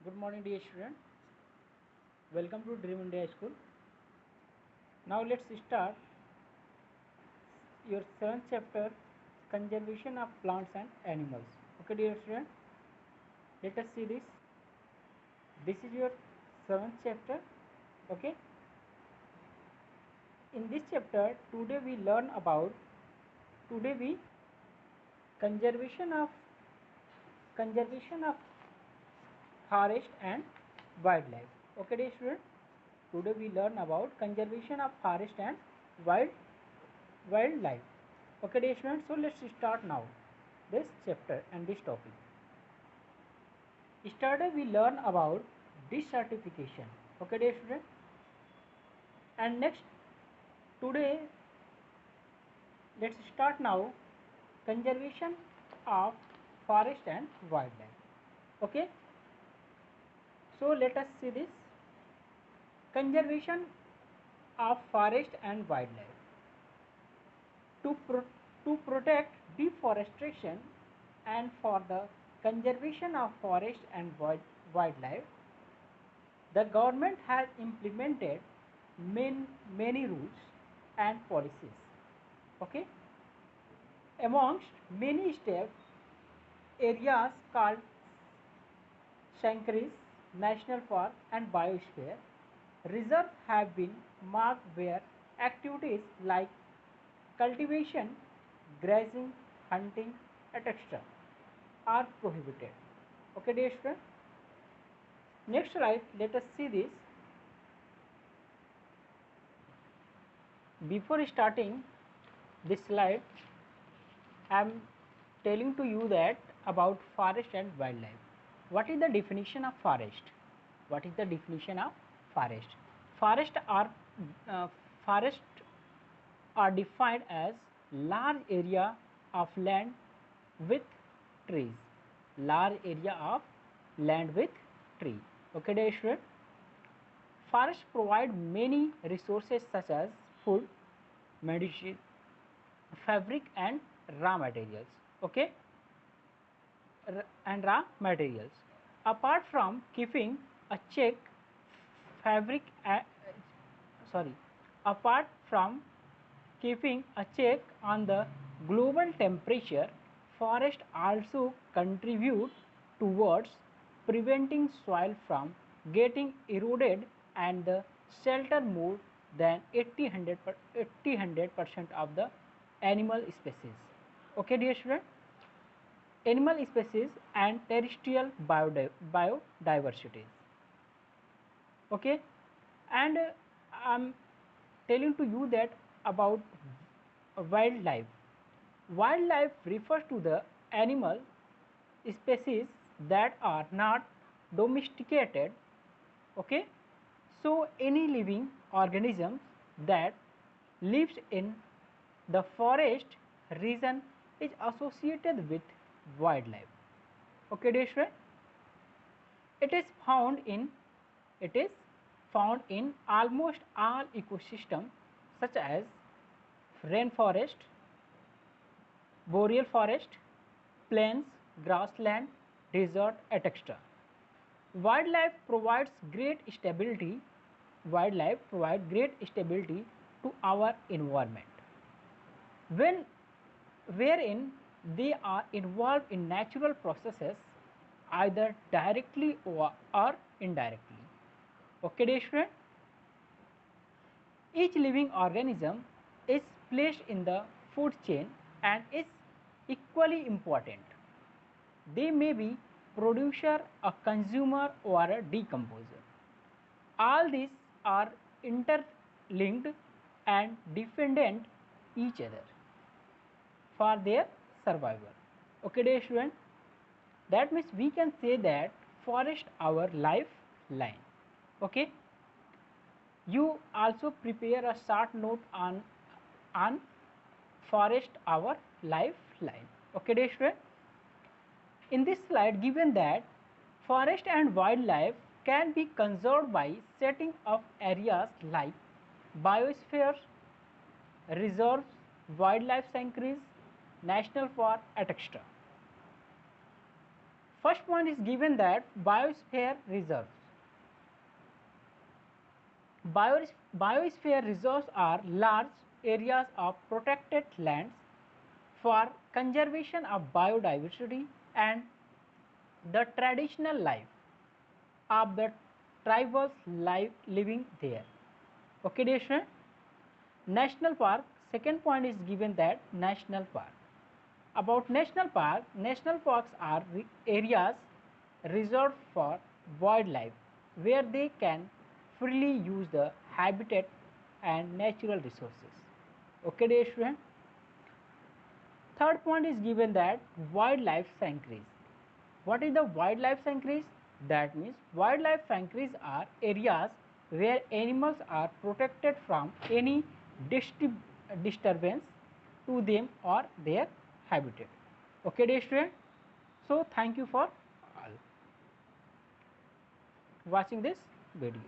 Good morning, dear student. Welcome to Dream India School. Now let's start your seventh chapter, conservation of plants and animals. Okay, dear student. Let us see this. This is your seventh chapter. Okay. In this chapter, today we conservation of forest and wildlife. Okay, dear student. Today we learn about conservation of forest and wildlife. Okay, dear students, so let's start now this chapter and this topic. Yesterday we learn about desertification. Okay, dear students, and next today let's start now conservation of forest and wildlife. Okay, so let us see this conservation of forest and wildlife. To protect deforestation and for the conservation of forest and wildlife, the government has implemented many rules and policies. Okay, amongst many steps, areas called sanctuaries, national park and biosphere reserve have been marked where activities like cultivation, grazing, hunting, etc. are prohibited. Okay, dear student. Next slide, let us see this. Before starting this slide, I am telling to you that about forest and wildlife. What is the definition of forest? What is the definition of forest? Forest are uh, forest are defined as large area of land with trees. Large area of land with tree. Okay, dear student. Forests provide many resources such as food, medicine, fabric and raw materials. Okay, and raw materials. Apart from keeping a check fabric, sorry, apart from keeping a check on the global temperature, forests also contribute towards preventing soil from getting eroded and the shelter more than 80-100% of the animal species. Okay, dear student, animal species and terrestrial biodiversity. Okay, and I'm telling to you that about wildlife. Wildlife refers to the animal species that are not domesticated. Okay, so any living organism that lives in the forest region is associated with wildlife. Okay, dear student, it is found in it is found in almost all ecosystems such as rainforest, boreal forest, plains, grassland, desert, etc. Wildlife provides great stability. Wildlife provides great stability to our environment, when wherein they are involved in natural processes either directly or indirectly. Okay, dear student, each living organism is placed in the food chain and is equally important. They may be producer, a consumer or a decomposer. All these are interlinked and dependent each other for their survival. Okay, dear student, that means we can say that forest our lifeline. Okay, you also prepare a short note on forest our lifeline. Okay, dear student, in this slide given that forest and wildlife can be conserved by setting up areas like biospheres, reserves, wildlife sanctuaries, national park, etc. First point is given that biosphere reserves. Biosphere reserves are large areas of protected lands for conservation of biodiversity and the traditional life of the tribals living there. Okay, dear student. National park, second point is given that national park. About national parks are areas reserved for wildlife where they can freely use the habitat and natural resources. Okay, dear student. Third point is given that wildlife sanctuaries. What is the wildlife sanctuaries? That means wildlife sanctuaries are areas where animals are protected from any disturbance to them or their habitat. Okay, dear student. So thank you for watching this video.